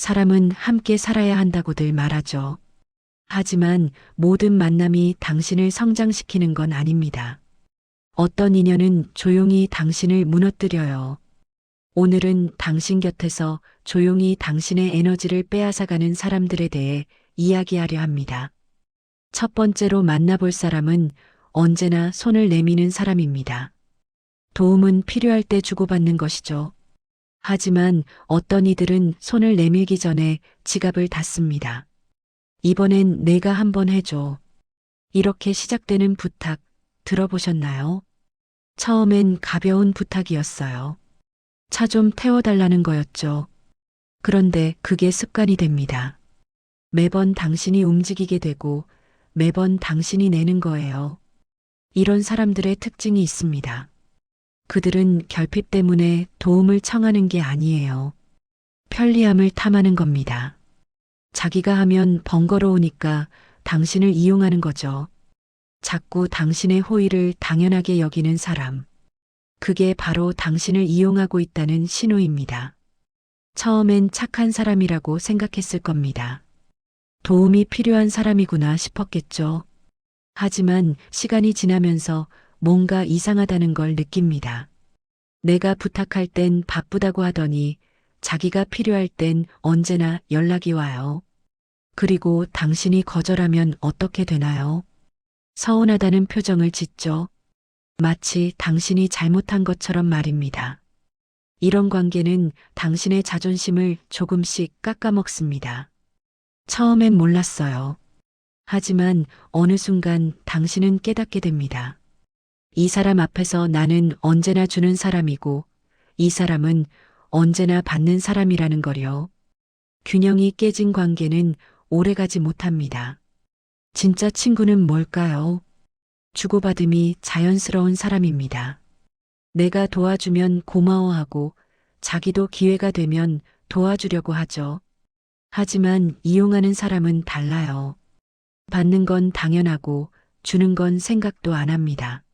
사람은 함께 살아야 한다고들 말하죠. 하지만 모든 만남이 당신을 성장시키는 건 아닙니다. 어떤 인연은 조용히 당신을 무너뜨려요. 오늘은 당신 곁에서 조용히 당신의 에너지를 빼앗아가는 사람들에 대해 이야기하려 합니다. 첫 번째로 만나볼 사람은 언제나 손을 내미는 사람입니다. 도움은 필요할 때 주고받는 것이죠. 하지만 어떤 이들은 손을 내밀기 전에 지갑을 닫습니다. 이번엔 내가 한번 해줘. 이렇게 시작되는 부탁 들어보셨나요? 처음엔 가벼운 부탁이었어요. 차 좀 태워달라는 거였죠. 그런데 그게 습관이 됩니다. 매번 당신이 움직이게 되고 매번 당신이 내는 거예요. 이런 사람들의 특징이 있습니다. 그들은 결핍 때문에 도움을 청하는 게 아니에요. 편리함을 탐하는 겁니다. 자기가 하면 번거로우니까 당신을 이용하는 거죠. 자꾸 당신의 호의를 당연하게 여기는 사람. 그게 바로 당신을 이용하고 있다는 신호입니다. 처음엔 착한 사람이라고 생각했을 겁니다. 도움이 필요한 사람이구나 싶었겠죠. 하지만 시간이 지나면서 뭔가 이상하다는 걸 느낍니다. 내가 부탁할 땐 바쁘다고 하더니 자기가 필요할 땐 언제나 연락이 와요. 그리고 당신이 거절하면 어떻게 되나요? 서운하다는 표정을 짓죠. 마치 당신이 잘못한 것처럼 말입니다. 이런 관계는 당신의 자존심을 조금씩 깎아먹습니다. 처음엔 몰랐어요. 하지만 어느 순간 당신은 깨닫게 됩니다. 이 사람 앞에서 나는 언제나 주는 사람이고 이 사람은 언제나 받는 사람이라는 거요. 균형이 깨진 관계는 오래가지 못합니다. 진짜 친구는 뭘까요? 주고받음이 자연스러운 사람입니다. 내가 도와주면 고마워하고 자기도 기회가 되면 도와주려고 하죠. 하지만 이용하는 사람은 달라요. 받는 건 당연하고 주는 건 생각도 안 합니다.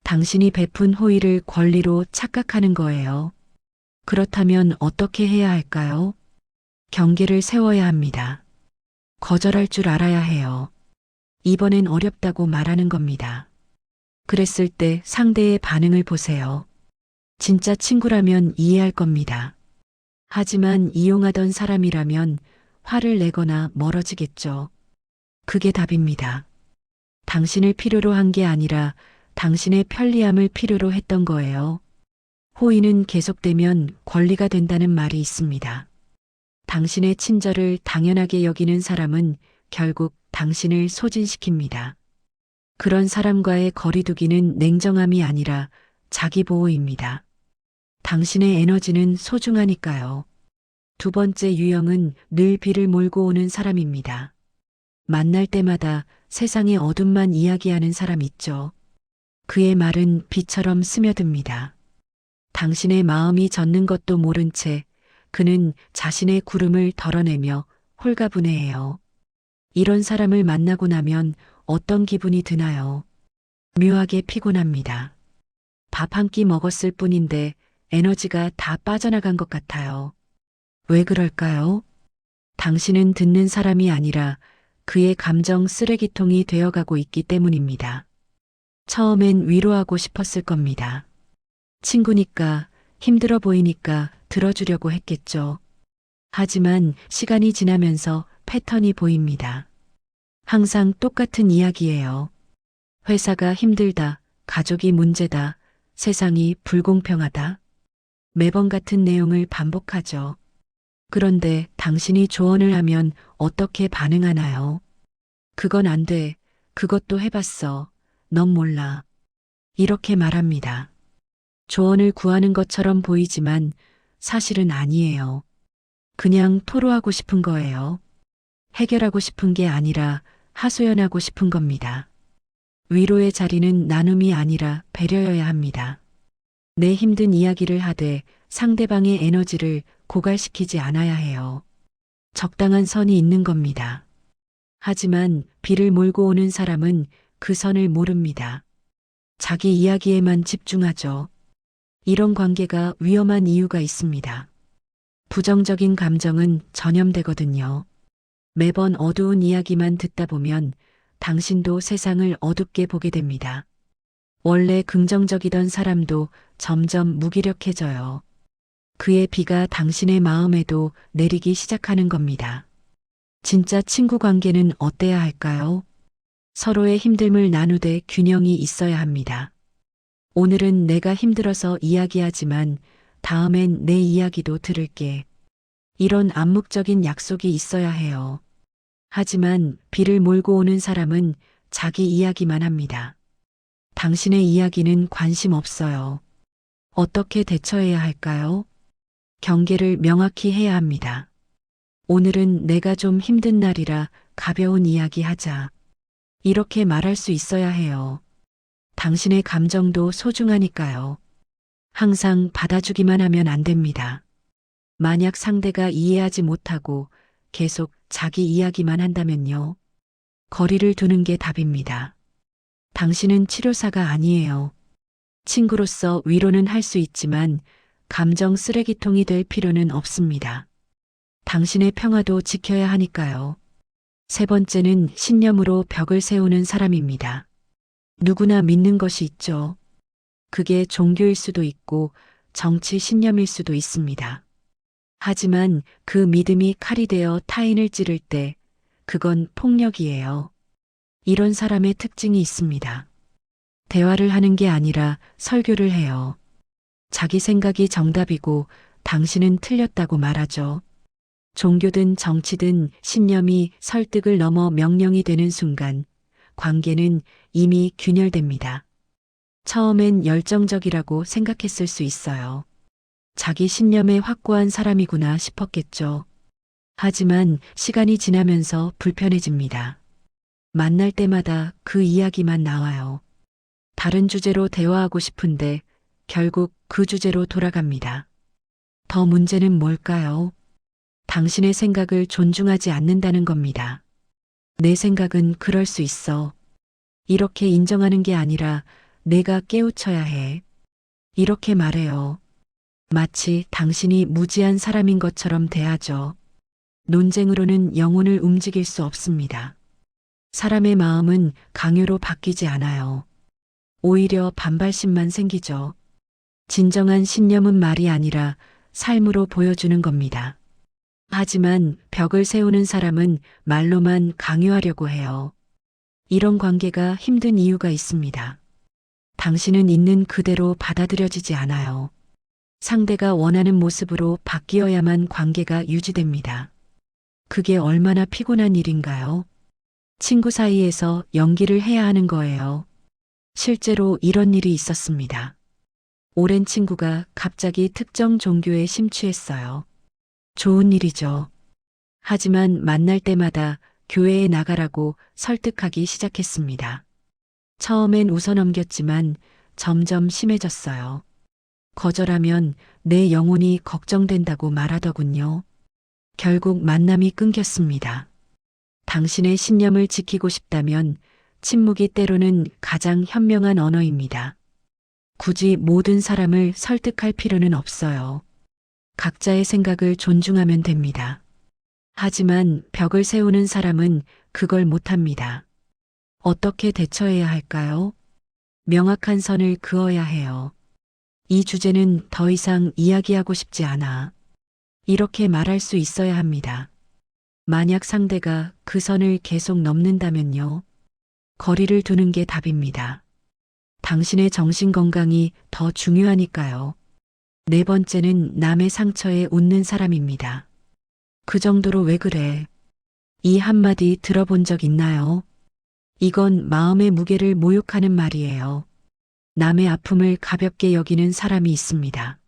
당신이 베푼 호의를 권리로 착각하는 거예요. 그렇다면 어떻게 해야 할까요? 경계를 세워야 합니다. 거절할 줄 알아야 해요. 이번엔 어렵다고 말하는 겁니다. 그랬을 때 상대의 반응을 보세요. 진짜 친구라면 이해할 겁니다. 하지만 이용하던 사람이라면 화를 내거나 멀어지겠죠. 그게 답입니다. 당신을 필요로 한 게 아니라 당신의 편리함을 필요로 했던 거예요. 호의는 계속되면 권리가 된다는 말이 있습니다. 당신의 친절을 당연하게 여기는 사람은 결국 당신을 소진시킵니다. 그런 사람과의 거리두기는 냉정함이 아니라 자기 보호입니다. 당신의 에너지는 소중하니까요. 두 번째 유형은 늘 비를 몰고 오는 사람입니다. 만날 때마다 세상의 어둠만 이야기하는 사람 있죠. 그의 말은 비처럼 스며듭니다. 당신의 마음이 젖는 것도 모른 채 그는 자신의 구름을 덜어내며 홀가분해해요. 이런 사람을 만나고 나면 어떤 기분이 드나요? 묘하게 피곤합니다. 밥 한 끼 먹었을 뿐인데 에너지가 다 빠져나간 것 같아요. 왜 그럴까요? 당신은 듣는 사람이 아니라 그의 감정 쓰레기통이 되어가고 있기 때문입니다. 처음엔 위로하고 싶었을 겁니다. 친구니까 힘들어 보이니까 들어주려고 했겠죠. 하지만 시간이 지나면서 패턴이 보입니다. 항상 똑같은 이야기예요. 회사가 힘들다, 가족이 문제다, 세상이 불공평하다. 매번 같은 내용을 반복하죠. 그런데 당신이 조언을 하면 어떻게 반응하나요? 그건 안 돼. 그것도 해봤어. 넌 몰라. 이렇게 말합니다. 조언을 구하는 것처럼 보이지만 사실은 아니에요. 그냥 토로하고 싶은 거예요. 해결하고 싶은 게 아니라 하소연하고 싶은 겁니다. 위로의 자리는 나눔이 아니라 배려여야 합니다. 내 힘든 이야기를 하되 상대방의 에너지를 고갈시키지 않아야 해요. 적당한 선이 있는 겁니다. 하지만 비를 몰고 오는 사람은 그 선을 모릅니다. 자기 이야기에만 집중하죠. 이런 관계가 위험한 이유가 있습니다. 부정적인 감정은 전염되거든요. 매번 어두운 이야기만 듣다 보면 당신도 세상을 어둡게 보게 됩니다. 원래 긍정적이던 사람도 점점 무기력해져요. 그의 비가 당신의 마음에도 내리기 시작하는 겁니다. 진짜 친구 관계는 어때야 할까요? 서로의 힘듦을 나누되 균형이 있어야 합니다. 오늘은 내가 힘들어서 이야기하지만 다음엔 내 이야기도 들을게. 이런 암묵적인 약속이 있어야 해요. 하지만 비를 몰고 오는 사람은 자기 이야기만 합니다. 당신의 이야기는 관심 없어요. 어떻게 대처해야 할까요? 경계를 명확히 해야 합니다. 오늘은 내가 좀 힘든 날이라 가벼운 이야기 하자. 이렇게 말할 수 있어야 해요. 당신의 감정도 소중하니까요. 항상 받아주기만 하면 안 됩니다. 만약 상대가 이해하지 못하고 계속 자기 이야기만 한다면요. 거리를 두는 게 답입니다. 당신은 치료사가 아니에요. 친구로서 위로는 할 수 있지만 감정 쓰레기통이 될 필요는 없습니다. 당신의 평화도 지켜야 하니까요. 세 번째는 신념으로 벽을 세우는 사람입니다. 누구나 믿는 것이 있죠. 그게 종교일 수도 있고 정치 신념일 수도 있습니다. 하지만 그 믿음이 칼이 되어 타인을 찌를 때 그건 폭력이에요. 이런 사람의 특징이 있습니다. 대화를 하는 게 아니라 설교를 해요. 자기 생각이 정답이고 당신은 틀렸다고 말하죠. 종교든 정치든 신념이 설득을 넘어 명령이 되는 순간 관계는 이미 균열됩니다. 처음엔 열정적이라고 생각했을 수 있어요. 자기 신념에 확고한 사람이구나 싶었겠죠. 하지만 시간이 지나면서 불편해집니다. 만날 때마다 그 이야기만 나와요. 다른 주제로 대화하고 싶은데 결국 그 주제로 돌아갑니다. 더 문제는 뭘까요? 당신의 생각을 존중하지 않는다는 겁니다. 내 생각은 그럴 수 있어. 이렇게 인정하는 게 아니라 내가 깨우쳐야 해. 이렇게 말해요. 마치 당신이 무지한 사람인 것처럼 대하죠. 논쟁으로는 영혼을 움직일 수 없습니다. 사람의 마음은 강요로 바뀌지 않아요. 오히려 반발심만 생기죠. 진정한 신념은 말이 아니라 삶으로 보여주는 겁니다. 하지만 벽을 세우는 사람은 말로만 강요하려고 해요. 이런 관계가 힘든 이유가 있습니다. 당신은 있는 그대로 받아들여지지 않아요. 상대가 원하는 모습으로 바뀌어야만 관계가 유지됩니다. 그게 얼마나 피곤한 일인가요? 친구 사이에서 연기를 해야 하는 거예요. 실제로 이런 일이 있었습니다. 오랜 친구가 갑자기 특정 종교에 심취했어요. 좋은 일이죠. 하지만 만날 때마다 교회에 나가라고 설득하기 시작했습니다. 처음엔 웃어넘겼지만 점점 심해졌어요. 거절하면 내 영혼이 걱정된다고 말하더군요. 결국 만남이 끊겼습니다. 당신의 신념을 지키고 싶다면 침묵이 때로는 가장 현명한 언어입니다. 굳이 모든 사람을 설득할 필요는 없어요. 각자의 생각을 존중하면 됩니다. 하지만 벽을 세우는 사람은 그걸 못합니다. 어떻게 대처해야 할까요? 명확한 선을 그어야 해요. 이 주제는 더 이상 이야기하고 싶지 않아. 이렇게 말할 수 있어야 합니다. 만약 상대가 그 선을 계속 넘는다면요. 거리를 두는 게 답입니다. 당신의 정신 건강이 더 중요하니까요. 네 번째는 남의 상처에 웃는 사람입니다. 그 정도로 왜 그래? 이 한마디 들어본 적 있나요? 이건 마음의 무게를 모욕하는 말이에요. 남의 아픔을 가볍게 여기는 사람이 있습니다.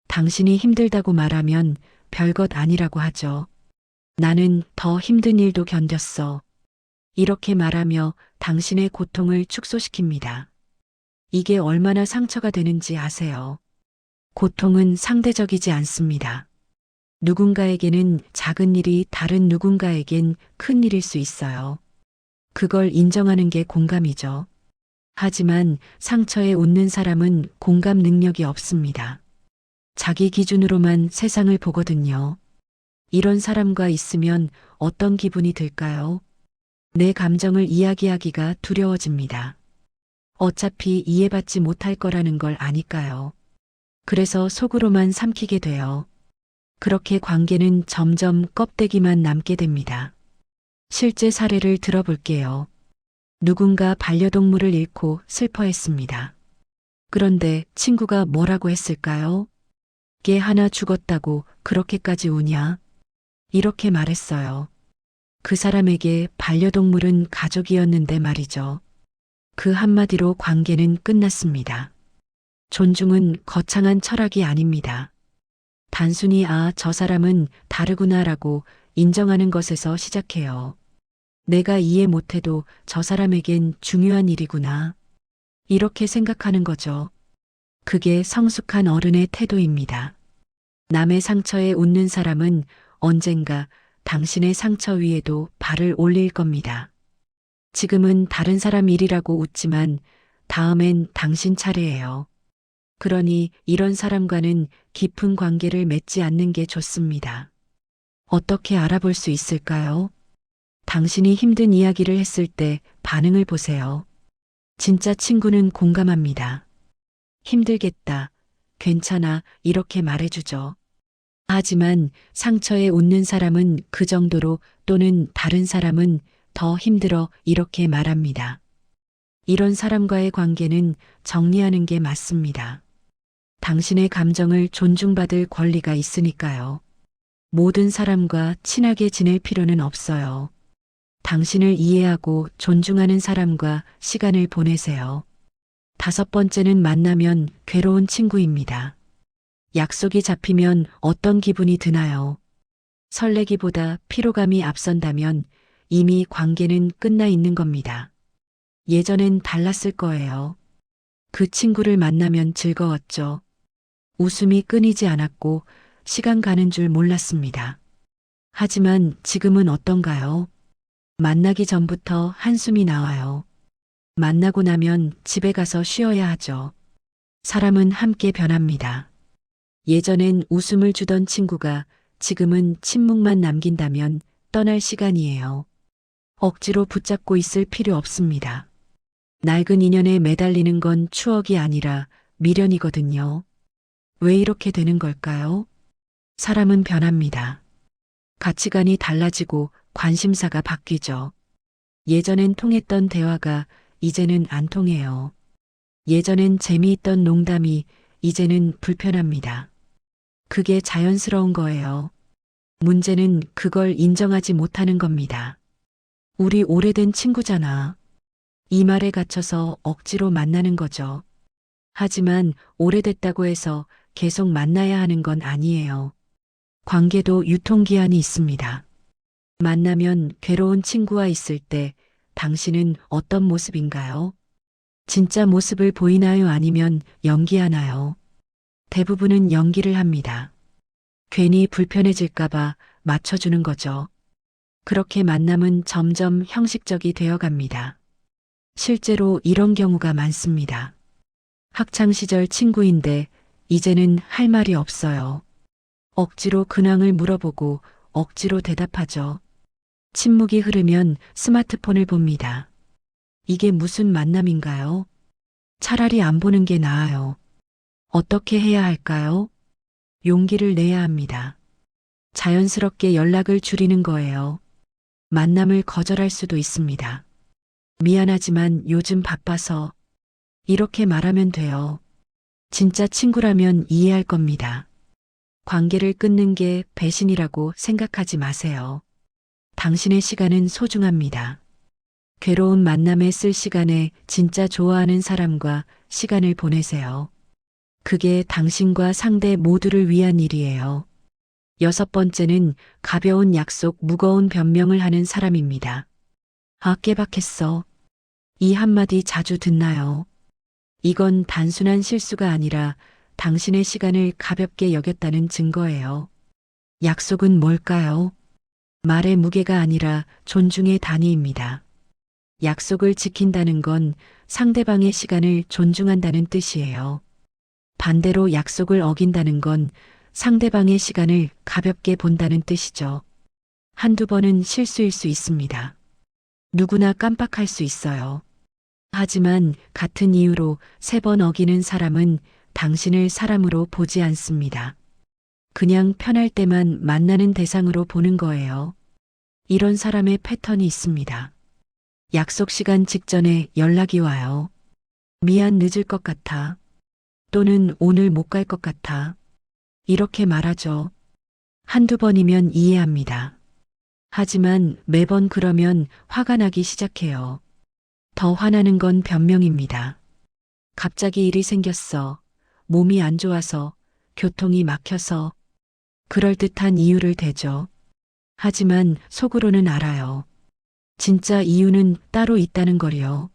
당신이 힘들다고 말하면 별것 아니라고 하죠. 나는 더 힘든 일도 견뎠어. 이렇게 말하며 당신의 고통을 축소시킵니다. 이게 얼마나 상처가 되는지 아세요? 고통은 상대적이지 않습니다. 누군가에게는 작은 일이 다른 누군가에겐 큰 일일 수 있어요. 그걸 인정하는 게 공감이죠. 하지만 상처에 웃는 사람은 공감 능력이 없습니다. 자기 기준으로만 세상을 보거든요. 이런 사람과 있으면 어떤 기분이 들까요? 내 감정을 이야기하기가 두려워집니다. 어차피 이해받지 못할 거라는 걸 아니까요. 그래서 속으로만 삼키게 돼요. 그렇게 관계는 점점 껍데기만 남게 됩니다. 실제 사례를 들어볼게요. 누군가 반려동물을 잃고 슬퍼했습니다. 그런데 친구가 뭐라고 했을까요? 개 하나 죽었다고 그렇게까지 우냐? 이렇게 말했어요. 그 사람에게 반려동물은 가족이었는데 말이죠. 그 한마디로 관계는 끝났습니다. 존중은 거창한 철학이 아닙니다. 단순히 저 사람은 다르구나라고 인정하는 것에서 시작해요. 내가 이해 못해도 저 사람에겐 중요한 일이구나. 이렇게 생각하는 거죠. 그게 성숙한 어른의 태도입니다. 남의 상처에 웃는 사람은 언젠가 당신의 상처 위에도 발을 올릴 겁니다. 지금은 다른 사람 일이라고 웃지만 다음엔 당신 차례예요. 그러니 이런 사람과는 깊은 관계를 맺지 않는 게 좋습니다. 어떻게 알아볼 수 있을까요? 당신이 힘든 이야기를 했을 때 반응을 보세요. 진짜 친구는 공감합니다. 힘들겠다. 괜찮아. 이렇게 말해주죠. 하지만 상처에 웃는 사람은 그 정도로 또는 다른 사람은 더 힘들어 이렇게 말합니다. 이런 사람과의 관계는 정리하는 게 맞습니다. 당신의 감정을 존중받을 권리가 있으니까요. 모든 사람과 친하게 지낼 필요는 없어요. 당신을 이해하고 존중하는 사람과 시간을 보내세요. 5번째는 만나면 괴로운 친구입니다. 약속이 잡히면 어떤 기분이 드나요? 설레기보다 피로감이 앞선다면 이미 관계는 끝나 있는 겁니다. 예전엔 달랐을 거예요. 그 친구를 만나면 즐거웠죠. 웃음이 끊이지 않았고 시간 가는 줄 몰랐습니다. 하지만 지금은 어떤가요? 만나기 전부터 한숨이 나와요. 만나고 나면 집에 가서 쉬어야 하죠. 사람은 함께 변합니다. 예전엔 웃음을 주던 친구가 지금은 침묵만 남긴다면 떠날 시간이에요. 억지로 붙잡고 있을 필요 없습니다. 낡은 인연에 매달리는 건 추억이 아니라 미련이거든요. 왜 이렇게 되는 걸까요? 사람은 변합니다. 가치관이 달라지고 관심사가 바뀌죠. 예전엔 통했던 대화가 이제는 안 통해요. 예전엔 재미있던 농담이 이제는 불편합니다. 그게 자연스러운 거예요. 문제는 그걸 인정하지 못하는 겁니다. 우리 오래된 친구잖아. 이 말에 갇혀서 억지로 만나는 거죠. 하지만 오래됐다고 해서 계속 만나야 하는 건 아니에요. 관계도 유통기한이 있습니다. 만나면 괴로운 친구와 있을 때 당신은 어떤 모습인가요? 진짜 모습을 보이나요? 아니면 연기하나요? 대부분은 연기를 합니다. 괜히 불편해질까봐 맞춰주는 거죠. 그렇게 만남은 점점 형식적이 되어 갑니다. 실제로 이런 경우가 많습니다. 학창시절 친구인데 이제는 할 말이 없어요. 억지로 근황을 물어보고 억지로 대답하죠. 침묵이 흐르면 스마트폰을 봅니다. 이게 무슨 만남인가요? 차라리 안 보는 게 나아요. 어떻게 해야 할까요? 용기를 내야 합니다. 자연스럽게 연락을 줄이는 거예요. 만남을 거절할 수도 있습니다. 미안하지만 요즘 바빠서 이렇게 말하면 돼요. 진짜 친구라면 이해할 겁니다. 관계를 끊는 게 배신이라고 생각하지 마세요. 당신의 시간은 소중합니다. 괴로운 만남에 쓸 시간에 진짜 좋아하는 사람과 시간을 보내세요. 그게 당신과 상대 모두를 위한 일이에요. 6번째는 가벼운 약속, 무거운 변명을 하는 사람입니다. 깨박했어. 이 한마디 자주 듣나요? 이건 단순한 실수가 아니라 당신의 시간을 가볍게 여겼다는 증거예요. 약속은 뭘까요? 말의 무게가 아니라 존중의 단위입니다. 약속을 지킨다는 건 상대방의 시간을 존중한다는 뜻이에요. 반대로 약속을 어긴다는 건 상대방의 시간을 가볍게 본다는 뜻이죠. 한두 번은 실수일 수 있습니다. 누구나 깜빡할 수 있어요. 하지만 같은 이유로 3번 어기는 사람은 당신을 사람으로 보지 않습니다. 그냥 편할 때만 만나는 대상으로 보는 거예요. 이런 사람의 패턴이 있습니다. 약속 시간 직전에 연락이 와요. 미안, 늦을 것 같아. 또는 오늘 못 갈 것 같아. 이렇게 말하죠. 한두 번이면 이해합니다. 하지만 매번 그러면 화가 나기 시작해요. 더 화나는 건 변명입니다. 갑자기 일이 생겼어. 몸이 안 좋아서, 교통이 막혀서, 그럴듯한 이유를 대죠. 하지만 속으로는 알아요. 진짜 이유는 따로 있다는 걸요.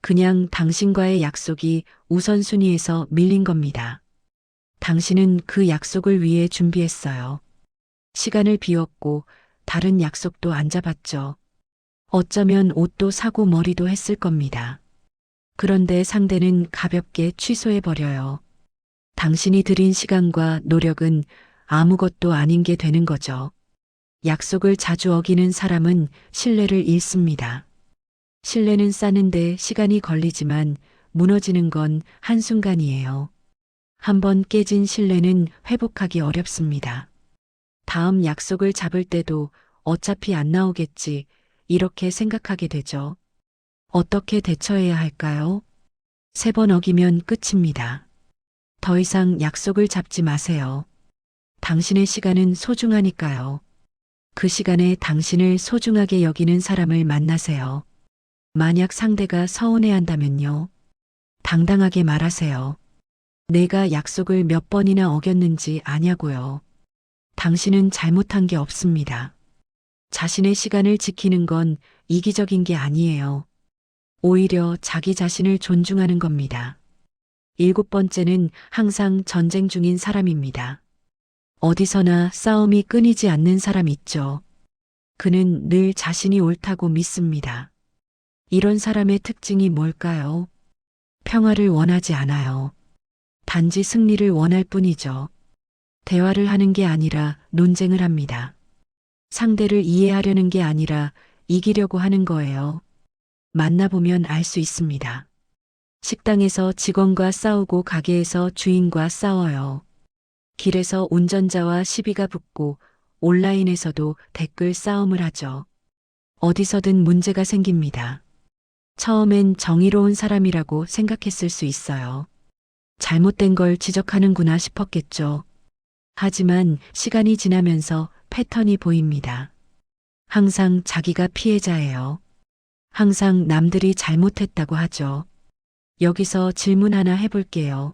그냥 당신과의 약속이 우선순위에서 밀린 겁니다. 당신은 그 약속을 위해 준비했어요. 시간을 비웠고 다른 약속도 안 잡았죠. 어쩌면 옷도 사고 머리도 했을 겁니다. 그런데 상대는 가볍게 취소해버려요. 당신이 들인 시간과 노력은 아무것도 아닌 게 되는 거죠. 약속을 자주 어기는 사람은 신뢰를 잃습니다. 신뢰는 쌓는데 시간이 걸리지만 무너지는 건 한순간이에요. 한번 깨진 신뢰는 회복하기 어렵습니다. 다음 약속을 잡을 때도 어차피 안 나오겠지, 이렇게 생각하게 되죠. 어떻게 대처해야 할까요? 3번 어기면 끝입니다. 더 이상 약속을 잡지 마세요. 당신의 시간은 소중하니까요. 그 시간에 당신을 소중하게 여기는 사람을 만나세요. 만약 상대가 서운해한다면요. 당당하게 말하세요. 내가 약속을 몇 번이나 어겼는지 아냐고요. 당신은 잘못한 게 없습니다. 자신의 시간을 지키는 건 이기적인 게 아니에요. 오히려 자기 자신을 존중하는 겁니다. 7번째는 항상 전쟁 중인 사람입니다. 어디서나 싸움이 끊이지 않는 사람 있죠. 그는 늘 자신이 옳다고 믿습니다. 이런 사람의 특징이 뭘까요? 평화를 원하지 않아요. 단지 승리를 원할 뿐이죠. 대화를 하는 게 아니라 논쟁을 합니다. 상대를 이해하려는 게 아니라 이기려고 하는 거예요. 만나보면 알 수 있습니다. 식당에서 직원과 싸우고 가게에서 주인과 싸워요. 길에서 운전자와 시비가 붙고 온라인에서도 댓글 싸움을 하죠. 어디서든 문제가 생깁니다. 처음엔 정의로운 사람이라고 생각했을 수 있어요. 잘못된 걸 지적하는구나 싶었겠죠. 하지만 시간이 지나면서 패턴이 보입니다. 항상 자기가 피해자예요. 항상 남들이 잘못했다고 하죠. 여기서 질문 하나 해볼게요.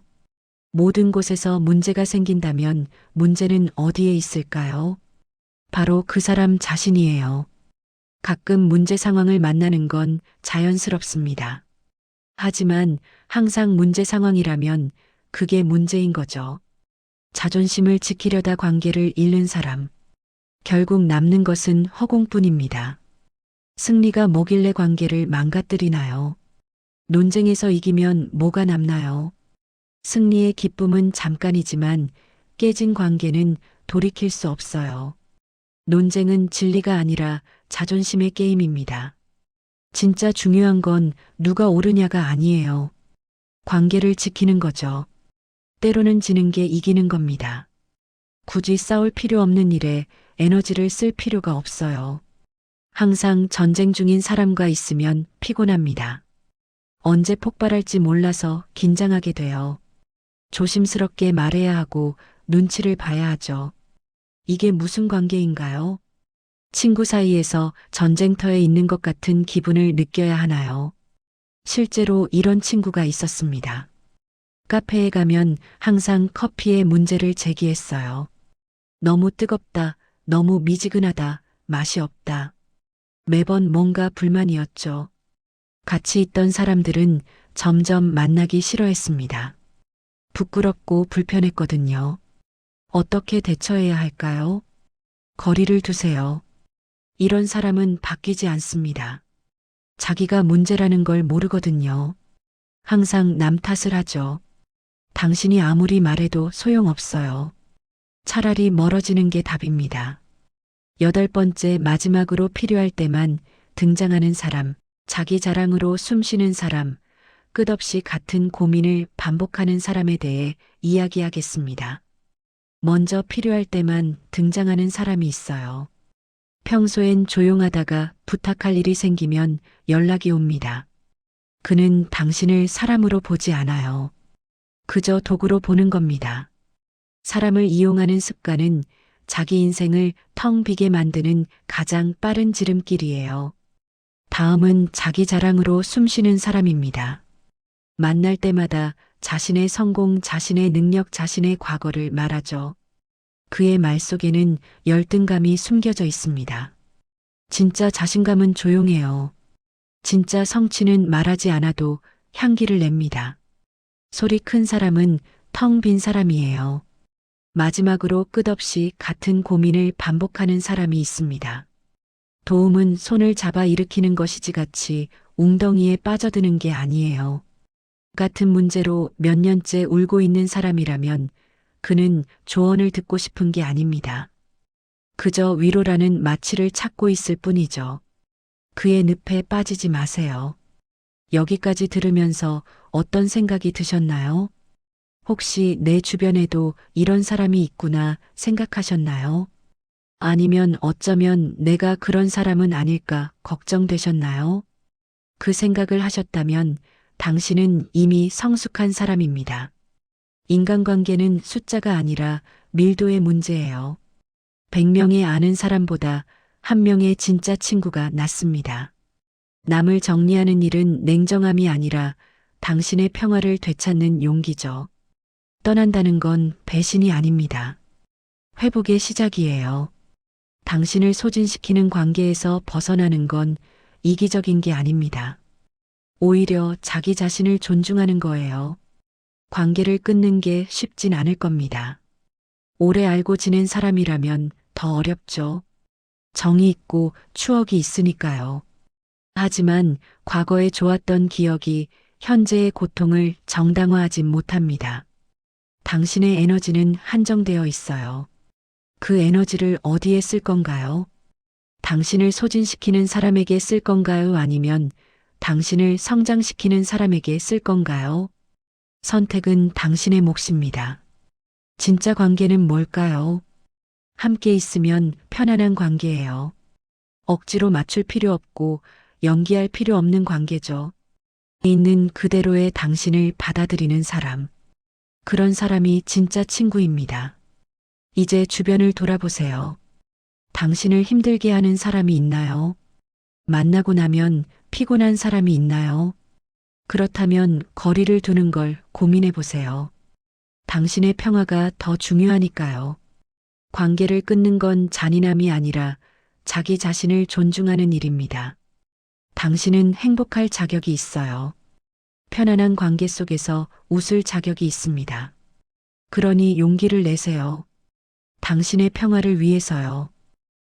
모든 곳에서 문제가 생긴다면 문제는 어디에 있을까요? 바로 그 사람 자신이에요. 가끔 문제 상황을 만나는 건 자연스럽습니다. 하지만 항상 문제 상황이라면 그게 문제인 거죠. 자존심을 지키려다 관계를 잃는 사람. 결국 남는 것은 허공뿐입니다. 승리가 뭐길래 관계를 망가뜨리나요? 논쟁에서 이기면 뭐가 남나요? 승리의 기쁨은 잠깐이지만 깨진 관계는 돌이킬 수 없어요. 논쟁은 진리가 아니라 자존심의 게임입니다. 진짜 중요한 건 누가 옳으냐가 아니에요. 관계를 지키는 거죠. 때로는 지는 게 이기는 겁니다. 굳이 싸울 필요 없는 일에 에너지를 쓸 필요가 없어요. 항상 전쟁 중인 사람과 있으면 피곤합니다. 언제 폭발할지 몰라서 긴장하게 돼요. 조심스럽게 말해야 하고 눈치를 봐야 하죠. 이게 무슨 관계인가요? 친구 사이에서 전쟁터에 있는 것 같은 기분을 느껴야 하나요? 실제로 이런 친구가 있었습니다. 카페에 가면 항상 커피에 문제를 제기했어요. 너무 뜨겁다, 너무 미지근하다, 맛이 없다. 매번 뭔가 불만이었죠. 같이 있던 사람들은 점점 만나기 싫어했습니다. 부끄럽고 불편했거든요. 어떻게 대처해야 할까요? 거리를 두세요. 이런 사람은 바뀌지 않습니다. 자기가 문제라는 걸 모르거든요. 항상 남 탓을 하죠. 당신이 아무리 말해도 소용없어요. 차라리 멀어지는 게 답입니다. 8번째, 마지막으로 필요할 때만 등장하는 사람, 자기 자랑으로 숨쉬는 사람, 끝없이 같은 고민을 반복하는 사람에 대해 이야기하겠습니다. 먼저 필요할 때만 등장하는 사람이 있어요. 평소엔 조용하다가 부탁할 일이 생기면 연락이 옵니다. 그는 당신을 사람으로 보지 않아요. 그저 도구로 보는 겁니다. 사람을 이용하는 습관은 자기 인생을 텅 비게 만드는 가장 빠른 지름길이에요. 다음은 자기 자랑으로 숨쉬는 사람입니다. 만날 때마다 자신의 성공, 자신의 능력, 자신의 과거를 말하죠. 그의 말 속에는 열등감이 숨겨져 있습니다. 진짜 자신감은 조용해요. 진짜 성취는 말하지 않아도 향기를 냅니다. 소리 큰 사람은 텅 빈 사람이에요. 마지막으로 끝없이 같은 고민을 반복하는 사람이 있습니다. 도움은 손을 잡아 일으키는 것이지 같이 웅덩이에 빠져드는 게 아니에요. 같은 문제로 몇 년째 울고 있는 사람이라면 그는 조언을 듣고 싶은 게 아닙니다. 그저 위로라는 마취를 찾고 있을 뿐이죠. 그의 늪에 빠지지 마세요. 여기까지 들으면서 어떤 생각이 드셨나요? 혹시 내 주변에도 이런 사람이 있구나 생각하셨나요? 아니면 어쩌면 내가 그런 사람은 아닐까 걱정되셨나요? 그 생각을 하셨다면 당신은 이미 성숙한 사람입니다. 인간관계는 숫자가 아니라 밀도의 문제예요. 100명의 아는 사람보다 1명의 진짜 친구가 낫습니다. 남을 정리하는 일은 냉정함이 아니라 당신의 평화를 되찾는 용기죠. 떠난다는 건 배신이 아닙니다. 회복의 시작이에요. 당신을 소진시키는 관계에서 벗어나는 건 이기적인 게 아닙니다. 오히려 자기 자신을 존중하는 거예요. 관계를 끊는 게 쉽진 않을 겁니다. 오래 알고 지낸 사람이라면 더 어렵죠. 정이 있고 추억이 있으니까요. 하지만 과거에 좋았던 기억이 현재의 고통을 정당화하지 못합니다. 당신의 에너지는 한정되어 있어요. 그 에너지를 어디에 쓸 건가요? 당신을 소진시키는 사람에게 쓸 건가요? 아니면 당신을 성장시키는 사람에게 쓸 건가요? 선택은 당신의 몫입니다. 진짜 관계는 뭘까요? 함께 있으면 편안한 관계예요. 억지로 맞출 필요 없고 연기할 필요 없는 관계죠. 있는 그대로의 당신을 받아들이는 사람. 그런 사람이 진짜 친구입니다. 이제 주변을 돌아보세요. 당신을 힘들게 하는 사람이 있나요? 만나고 나면 피곤한 사람이 있나요? 그렇다면 거리를 두는 걸 고민해 보세요. 당신의 평화가 더 중요하니까요. 관계를 끊는 건 잔인함이 아니라 자기 자신을 존중하는 일입니다. 당신은 행복할 자격이 있어요. 편안한 관계 속에서 웃을 자격이 있습니다. 그러니 용기를 내세요. 당신의 평화를 위해서요.